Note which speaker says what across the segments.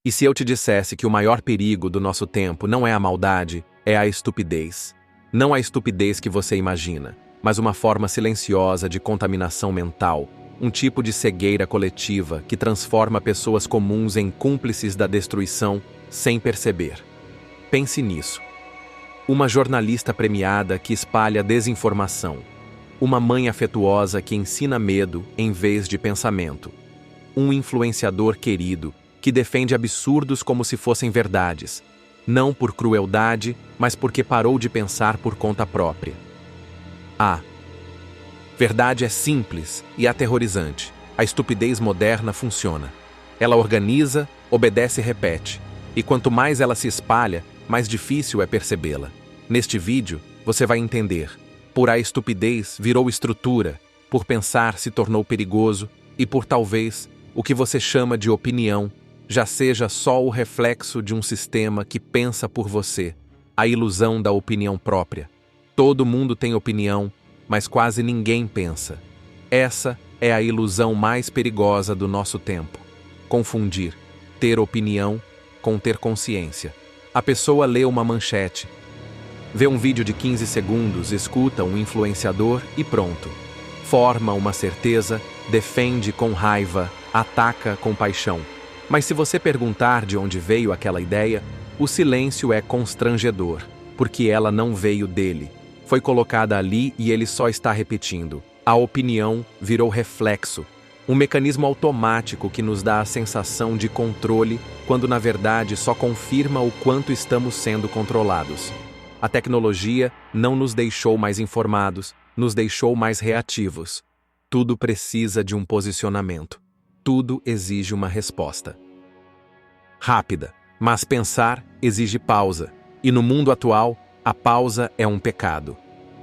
Speaker 1: E se eu te dissesse que o maior perigo do nosso tempo não é a maldade, é a estupidez? Não a estupidez que você imagina, mas uma forma silenciosa de contaminação mental, um tipo de cegueira coletiva que transforma pessoas comuns em cúmplices da destruição sem perceber. Pense nisso. Uma jornalista premiada que espalha desinformação. Uma mãe afetuosa que ensina medo em vez de pensamento. Um influenciador querido que defende absurdos como se fossem verdades, não por crueldade, mas porque parou de pensar por conta própria. A verdade é simples e aterrorizante. A estupidez moderna funciona. Ela organiza, obedece e repete. E quanto mais ela se espalha, mais difícil é percebê-la. Neste vídeo, você vai entender. Por a estupidez virou estrutura, por pensar se tornou perigoso e por talvez o que você chama de opinião já seja só o reflexo de um sistema que pensa por você, a ilusão da opinião própria. Todo mundo tem opinião, mas quase ninguém pensa. Essa é a ilusão mais perigosa do nosso tempo. Confundir ter opinião com ter consciência. A pessoa lê uma manchete, vê um vídeo de 15 segundos, escuta um influenciador e pronto. Forma uma certeza, defende com raiva, ataca com paixão. Mas se você perguntar de onde veio aquela ideia, o silêncio é constrangedor, porque ela não veio dele. Foi colocada ali e ele só está repetindo. A opinião virou reflexo, um mecanismo automático que nos dá a sensação de controle, quando na verdade só confirma o quanto estamos sendo controlados. A tecnologia não nos deixou mais informados, nos deixou mais reativos. Tudo precisa de um posicionamento. Tudo exige uma resposta. Rápida, mas pensar exige pausa. E no mundo atual, a pausa é um pecado.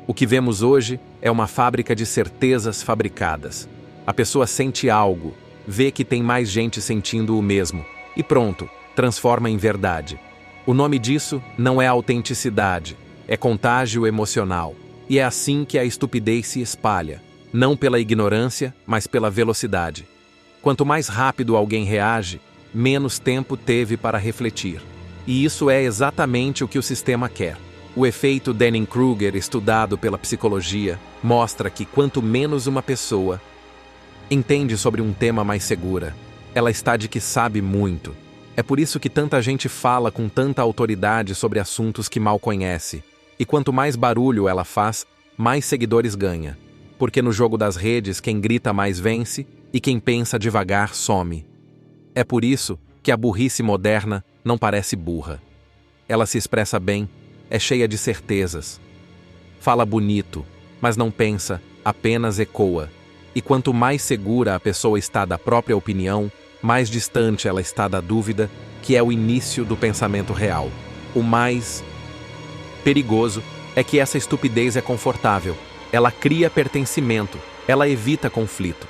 Speaker 1: O que vemos hoje é uma fábrica de certezas fabricadas. A pessoa sente algo, vê que tem mais gente sentindo o mesmo, e pronto, transforma em verdade. O nome disso não é autenticidade, é contágio emocional. E é assim que a estupidez se espalha, não pela ignorância, mas pela velocidade. Quanto mais rápido alguém reage, menos tempo teve para refletir. E isso é exatamente o que o sistema quer. O efeito Dunning-Kruger, estudado pela psicologia, mostra que quanto menos uma pessoa entende sobre um tema mais segura, ela está de que sabe muito. É por isso que tanta gente fala com tanta autoridade sobre assuntos que mal conhece. E quanto mais barulho ela faz, mais seguidores ganha. Porque no jogo das redes, quem grita mais vence e quem pensa devagar some. É por isso que a burrice moderna não parece burra. Ela se expressa bem, é cheia de certezas. Fala bonito, mas não pensa, apenas ecoa. E quanto mais segura a pessoa está da própria opinião, mais distante ela está da dúvida, que é o início do pensamento real. O mais perigoso é que essa estupidez é confortável. Ela cria pertencimento, ela evita conflito.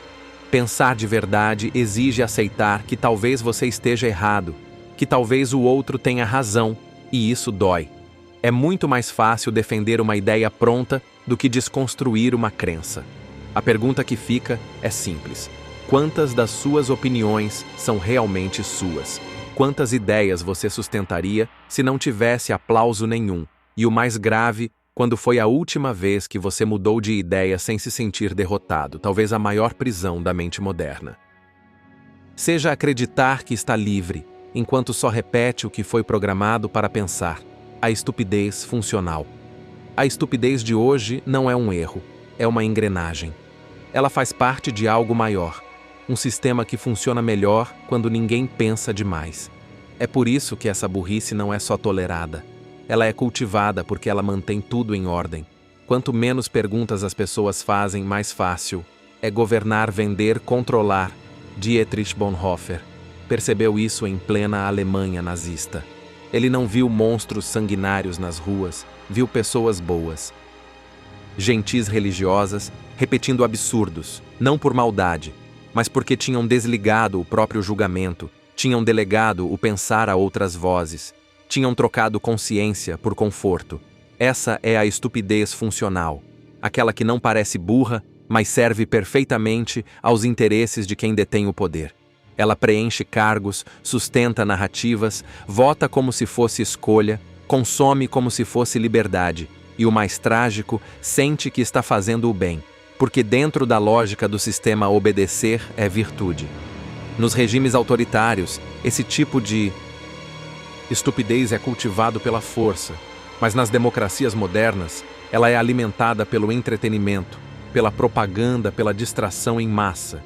Speaker 1: Pensar de verdade exige aceitar que talvez você esteja errado, que talvez o outro tenha razão, e isso dói. É muito mais fácil defender uma ideia pronta do que desconstruir uma crença. A pergunta que fica é simples. Quantas das suas opiniões são realmente suas? Quantas ideias você sustentaria se não tivesse aplauso nenhum? E o mais grave, quando foi a última vez que você mudou de ideia sem se sentir derrotado, talvez a maior prisão da mente moderna. Seja acreditar que está livre, enquanto só repete o que foi programado para pensar. A estupidez funcional. A estupidez de hoje não é um erro, é uma engrenagem. Ela faz parte de algo maior, um sistema que funciona melhor quando ninguém pensa demais. É por isso que essa burrice não é só tolerada. Ela é cultivada porque ela mantém tudo em ordem. Quanto menos perguntas as pessoas fazem, mais fácil é governar, vender, controlar. Dietrich Bonhoeffer percebeu isso em plena Alemanha nazista. Ele não viu monstros sanguinários nas ruas, viu pessoas boas. Gentis religiosas, repetindo absurdos, não por maldade, mas porque tinham desligado o próprio julgamento, tinham delegado o pensar a outras vozes, tinham trocado consciência por conforto. Essa é a estupidez funcional, aquela que não parece burra, mas serve perfeitamente aos interesses de quem detém o poder. Ela preenche cargos, sustenta narrativas, vota como se fosse escolha, consome como se fosse liberdade, e o mais trágico, sente que está fazendo o bem, porque dentro da lógica do sistema obedecer é virtude. Nos regimes autoritários, esse tipo de estupidez é cultivado pela força, mas nas democracias modernas, ela é alimentada pelo entretenimento, pela propaganda, pela distração em massa.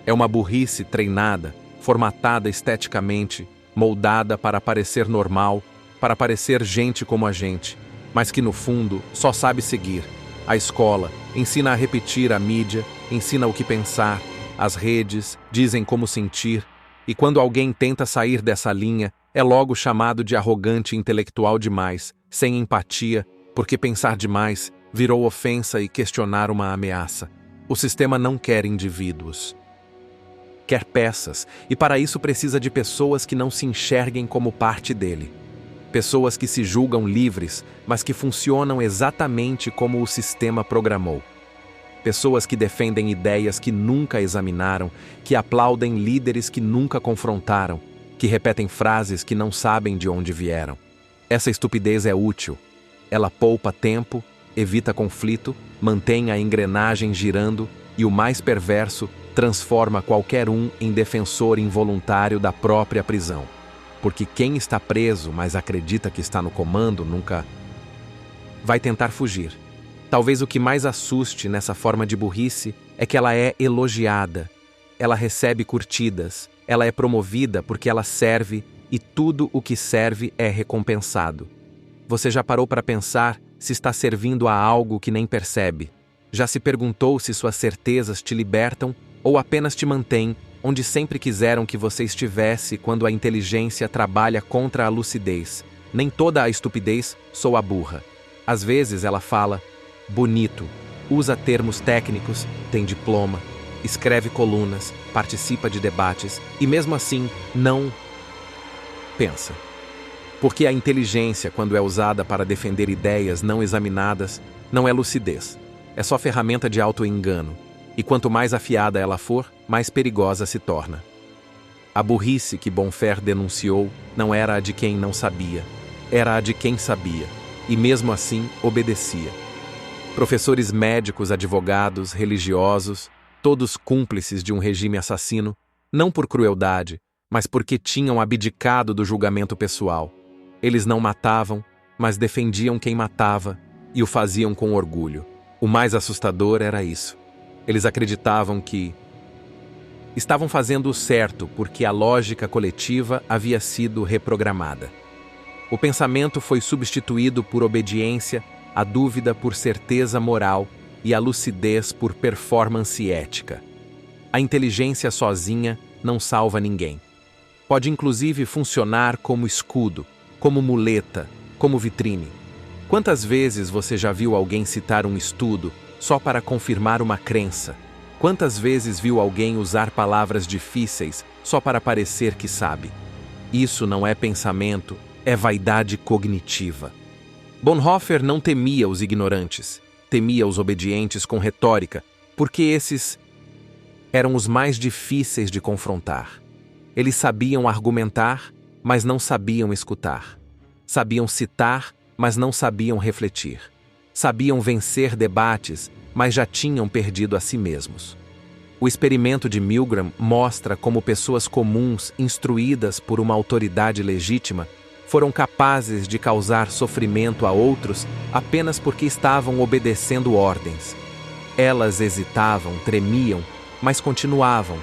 Speaker 1: É uma burrice treinada, formatada esteticamente, moldada para parecer normal, para parecer gente como a gente, mas que no fundo só sabe seguir. A escola ensina a repetir a mídia, ensina o que pensar, as redes dizem como sentir, e quando alguém tenta sair dessa linha, é logo chamado de arrogante intelectual demais, sem empatia, porque pensar demais virou ofensa e questionar uma ameaça. O sistema não quer indivíduos. Quer peças, e para isso precisa de pessoas que não se enxerguem como parte dele. Pessoas que se julgam livres, mas que funcionam exatamente como o sistema programou. Pessoas que defendem ideias que nunca examinaram, que aplaudem líderes que nunca confrontaram, que repetem frases que não sabem de onde vieram. Essa estupidez é útil. Ela poupa tempo, evita conflito, mantém a engrenagem girando e, o mais perverso, transforma qualquer um em defensor involuntário da própria prisão. Porque quem está preso, mas acredita que está no comando, nunca vai tentar fugir. Talvez o que mais assuste nessa forma de burrice é que ela é elogiada, ela recebe curtidas, ela é promovida porque ela serve e tudo o que serve é recompensado. Você já parou para pensar se está servindo a algo que nem percebe? Já se perguntou se suas certezas te libertam ou apenas te mantêm onde sempre quiseram que você estivesse quando a inteligência trabalha contra a lucidez? Nem toda a estupidez soa burra. Às vezes ela fala bonito, usa termos técnicos, tem diploma, escreve colunas, participa de debates e mesmo assim não pensa. Porque a inteligência, quando é usada para defender ideias não examinadas, não é lucidez. É só ferramenta de auto-engano. E quanto mais afiada ela for, mais perigosa se torna. A burrice que Bonfer denunciou não era a de quem não sabia, era a de quem sabia, e mesmo assim obedecia. Professores médicos, advogados, religiosos, todos cúmplices de um regime assassino, não por crueldade, mas porque tinham abdicado do julgamento pessoal. Eles não matavam, mas defendiam quem matava e o faziam com orgulho. O mais assustador era isso. Eles acreditavam que estavam fazendo o certo porque a lógica coletiva havia sido reprogramada. O pensamento foi substituído por obediência, a dúvida por certeza moral e a lucidez por performance ética. A inteligência sozinha não salva ninguém. Pode inclusive funcionar como escudo, como muleta, como vitrine. Quantas vezes você já viu alguém citar um estudo só para confirmar uma crença? Quantas vezes viu alguém usar palavras difíceis só para parecer que sabe? Isso não é pensamento, é vaidade cognitiva. Bonhoeffer não temia os ignorantes, temia os obedientes com retórica, porque esses eram os mais difíceis de confrontar. Eles sabiam argumentar, mas não sabiam escutar. Sabiam citar, mas não sabiam refletir. Sabiam vencer debates, mas já tinham perdido a si mesmos. O experimento de Milgram mostra como pessoas comuns, instruídas por uma autoridade legítima, foram capazes de causar sofrimento a outros apenas porque estavam obedecendo ordens. Elas hesitavam, tremiam, mas continuavam,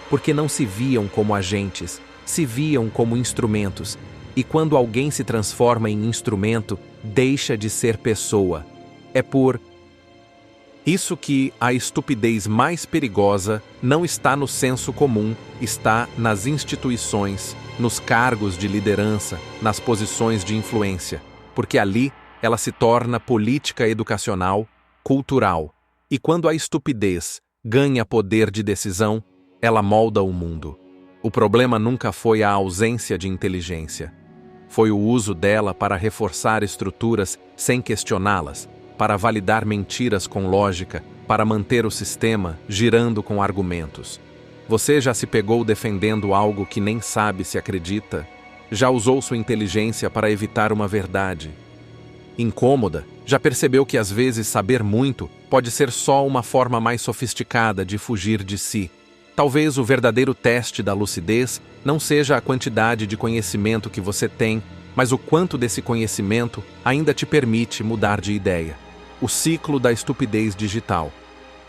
Speaker 1: porque não se viam como agentes, se viam como instrumentos, e quando alguém se transforma em instrumento, deixa de ser pessoa. É por isso que a estupidez mais perigosa não está no senso comum, está nas instituições, nos cargos de liderança, nas posições de influência, porque ali ela se torna política educacional, cultural. E quando a estupidez ganha poder de decisão, ela molda o mundo. O problema nunca foi a ausência de inteligência. Foi o uso dela para reforçar estruturas sem questioná-las, para validar mentiras com lógica, para manter o sistema girando com argumentos. Você já se pegou defendendo algo que nem sabe se acredita? Já usou sua inteligência para evitar uma verdade incômoda? Já percebeu que às vezes saber muito pode ser só uma forma mais sofisticada de fugir de si? Talvez o verdadeiro teste da lucidez não seja a quantidade de conhecimento que você tem, mas o quanto desse conhecimento ainda te permite mudar de ideia. O ciclo da estupidez digital.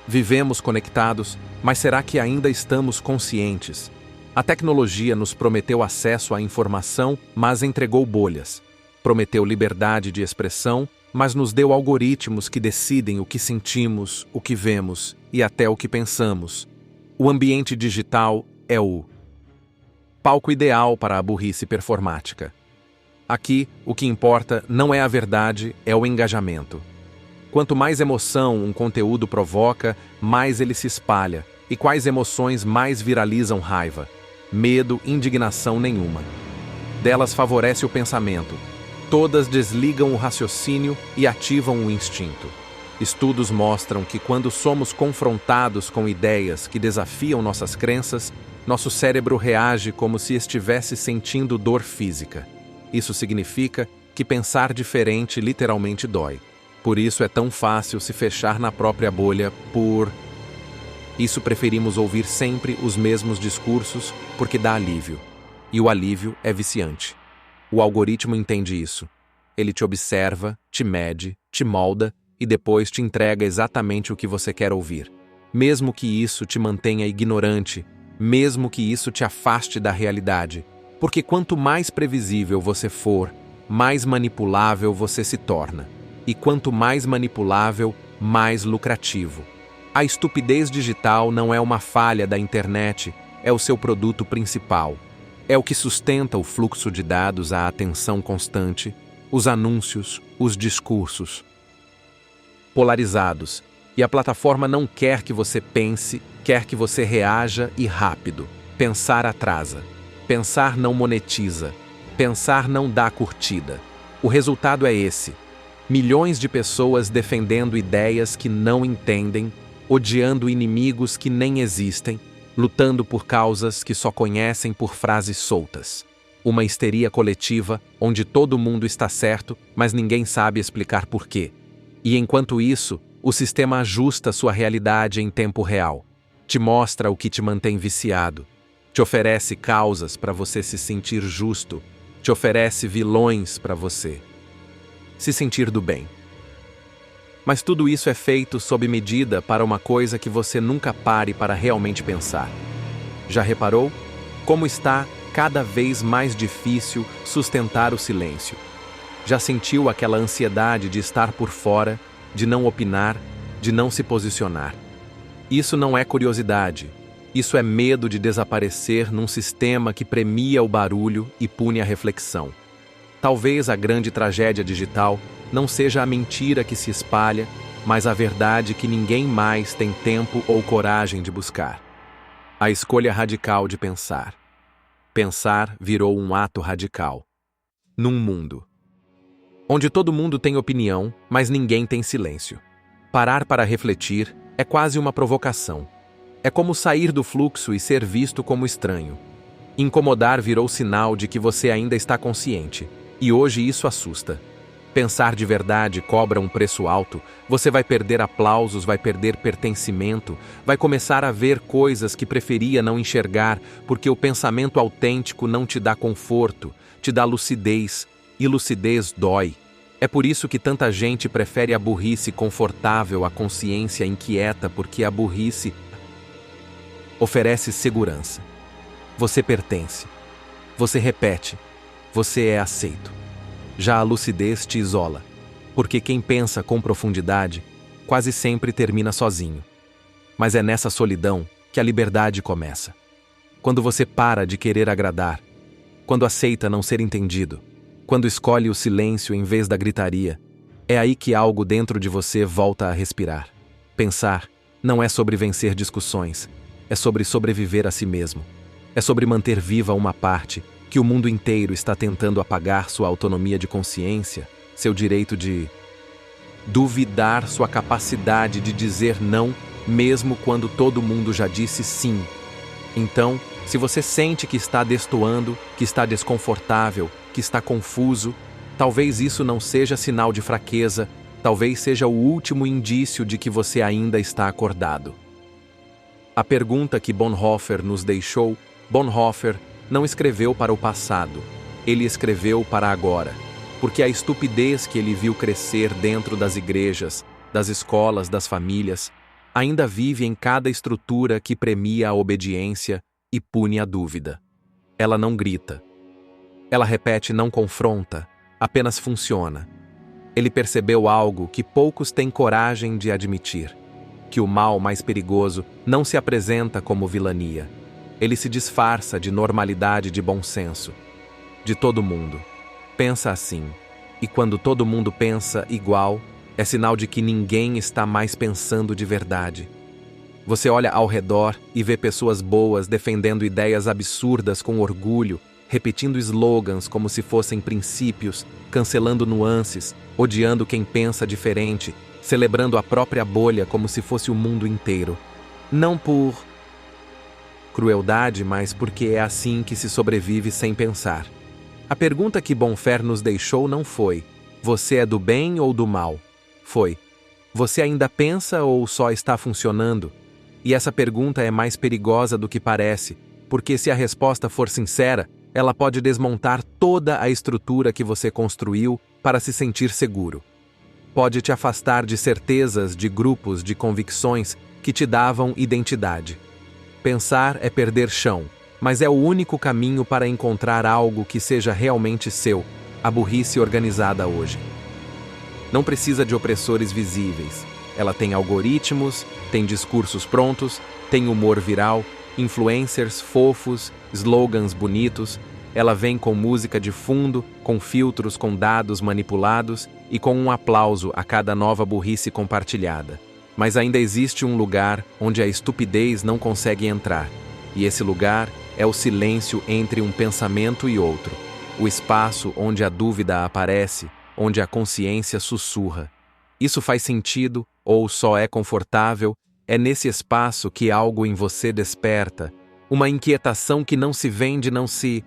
Speaker 1: Vivemos conectados, mas será que ainda estamos conscientes? A tecnologia nos prometeu acesso à informação, mas entregou bolhas. Prometeu liberdade de expressão, mas nos deu algoritmos que decidem o que sentimos, o que vemos e até o que pensamos. O ambiente digital é o palco ideal para a burrice performática. Aqui, o que importa não é a verdade, é o engajamento. Quanto mais emoção um conteúdo provoca, mais ele se espalha. E quais emoções mais viralizam raiva? Medo, indignação nenhuma. Delas favorece o pensamento. Todas desligam o raciocínio e ativam o instinto. Estudos mostram que quando somos confrontados com ideias que desafiam nossas crenças, nosso cérebro reage como se estivesse sentindo dor física. Isso significa que pensar diferente literalmente dói. Por isso é tão fácil se fechar na própria bolha por isso preferimos ouvir sempre os mesmos discursos porque dá alívio. E o alívio é viciante. O algoritmo entende isso. Ele te observa, te mede, te molda e depois te entrega exatamente o que você quer ouvir. Mesmo que isso te mantenha ignorante, mesmo que isso te afaste da realidade. Porque quanto mais previsível você for, mais manipulável você se torna. E quanto mais manipulável, mais lucrativo. A estupidez digital não é uma falha da internet, é o seu produto principal. É o que sustenta o fluxo de dados, a atenção constante, os anúncios, os discursos polarizados. E a plataforma não quer que você pense, quer que você reaja e rápido. Pensar atrasa. Pensar não monetiza. Pensar não dá curtida. O resultado é esse. Milhões de pessoas defendendo ideias que não entendem, odiando inimigos que nem existem, lutando por causas que só conhecem por frases soltas. Uma histeria coletiva onde todo mundo está certo, mas ninguém sabe explicar por quê. E enquanto isso, o sistema ajusta sua realidade em tempo real. Te mostra o que te mantém viciado. Te oferece causas para você se sentir justo. Te oferece vilões para você se sentir do bem. Mas tudo isso é feito sob medida para uma coisa que você nunca pare para realmente pensar. Já reparou? Como está cada vez mais difícil sustentar o silêncio? Já sentiu aquela ansiedade de estar por fora, de não opinar, de não se posicionar? Isso não é curiosidade. Isso é medo de desaparecer num sistema que premia o barulho e pune a reflexão. Talvez a grande tragédia digital não seja a mentira que se espalha, mas a verdade que ninguém mais tem tempo ou coragem de buscar. A escolha radical de pensar. Pensar virou um ato radical. Num mundo onde todo mundo tem opinião, mas ninguém tem silêncio. Parar para refletir é quase uma provocação. É como sair do fluxo e ser visto como estranho. Incomodar virou sinal de que você ainda está consciente. E hoje isso assusta. Pensar de verdade cobra um preço alto, você vai perder aplausos, vai perder pertencimento, vai começar a ver coisas que preferia não enxergar, porque o pensamento autêntico não te dá conforto, te dá lucidez, e lucidez dói. É por isso que tanta gente prefere a burrice confortável à consciência inquieta, porque a burrice oferece segurança. Você pertence. Você repete. Você é aceito. Já a lucidez te isola, porque quem pensa com profundidade quase sempre termina sozinho. Mas é nessa solidão que a liberdade começa. Quando você para de querer agradar, quando aceita não ser entendido, quando escolhe o silêncio em vez da gritaria, é aí que algo dentro de você volta a respirar. Pensar não é sobre vencer discussões, é sobre sobreviver a si mesmo. É sobre manter viva uma parte que o mundo inteiro está tentando apagar, sua autonomia de consciência, seu direito de duvidar, sua capacidade de dizer não, mesmo quando todo mundo já disse sim. Então, se você sente que está destoando, que está desconfortável, que está confuso, talvez isso não seja sinal de fraqueza, talvez seja o último indício de que você ainda está acordado. A pergunta que Bonhoeffer nos deixou, Bonhoeffer não escreveu para o passado, ele escreveu para agora, porque a estupidez que ele viu crescer dentro das igrejas, das escolas, das famílias, ainda vive em cada estrutura que premia a obediência e pune a dúvida. Ela não grita. Ela repete, não confronta, apenas funciona. Ele percebeu algo que poucos têm coragem de admitir, que o mal mais perigoso não se apresenta como vilania. Ele se disfarça de normalidade, de bom senso. De todo mundo. Pensa assim. E quando todo mundo pensa igual, é sinal de que ninguém está mais pensando de verdade. Você olha ao redor e vê pessoas boas defendendo ideias absurdas com orgulho, repetindo slogans como se fossem princípios, cancelando nuances, odiando quem pensa diferente, celebrando a própria bolha como se fosse o mundo inteiro. Não por crueldade, mas porque é assim que se sobrevive sem pensar. A pergunta que Bonhoeffer nos deixou não foi: você é do bem ou do mal? Foi: você ainda pensa ou só está funcionando? E essa pergunta é mais perigosa do que parece, porque se a resposta for sincera, ela pode desmontar toda a estrutura que você construiu para se sentir seguro. Pode te afastar de certezas, de grupos, de convicções que te davam identidade. Pensar é perder chão, mas é o único caminho para encontrar algo que seja realmente seu, a burrice organizada hoje. Não precisa de opressores visíveis. Ela tem algoritmos, tem discursos prontos, tem humor viral, influencers fofos, slogans bonitos. Ela vem com música de fundo, com filtros, com dados manipulados e com um aplauso a cada nova burrice compartilhada. Mas ainda existe um lugar onde a estupidez não consegue entrar. E esse lugar é o silêncio entre um pensamento e outro. O espaço onde a dúvida aparece, onde a consciência sussurra. Isso faz sentido ou só é confortável? É nesse espaço que algo em você desperta, uma inquietação que não se vende, não se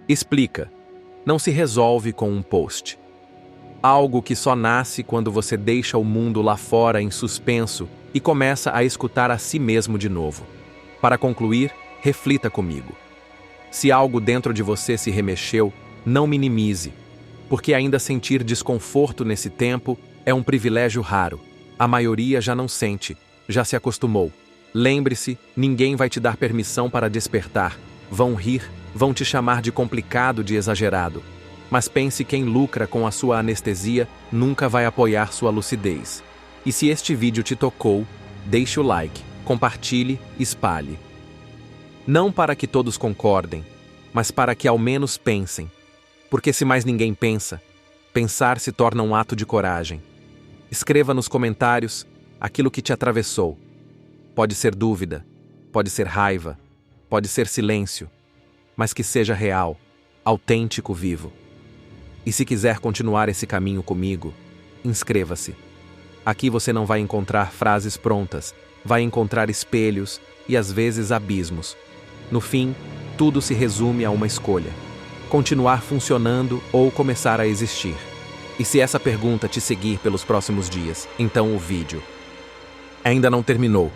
Speaker 1: explica, não se resolve com um post. Algo que só nasce quando você deixa o mundo lá fora em suspenso e começa a escutar a si mesmo de novo. Para concluir, reflita comigo. Se algo dentro de você se remexeu, não minimize, porque ainda sentir desconforto nesse tempo é um privilégio raro. A maioria já não sente, já se acostumou. Lembre-se, ninguém vai te dar permissão para despertar. Vão rir, vão te chamar de complicado, de exagerado. Mas pense, quem lucra com a sua anestesia nunca vai apoiar sua lucidez. E se este vídeo te tocou, deixe o like, compartilhe, espalhe. Não para que todos concordem, mas para que ao menos pensem. Porque se mais ninguém pensa, pensar se torna um ato de coragem. Escreva nos comentários aquilo que te atravessou. Pode ser dúvida, pode ser raiva, pode ser silêncio, mas que seja real, autêntico, vivo. E se quiser continuar esse caminho comigo, inscreva-se. Aqui você não vai encontrar frases prontas, vai encontrar espelhos e às vezes abismos. No fim, tudo se resume a uma escolha: continuar funcionando ou começar a existir. E se essa pergunta te seguir pelos próximos dias, então o vídeo ainda não terminou.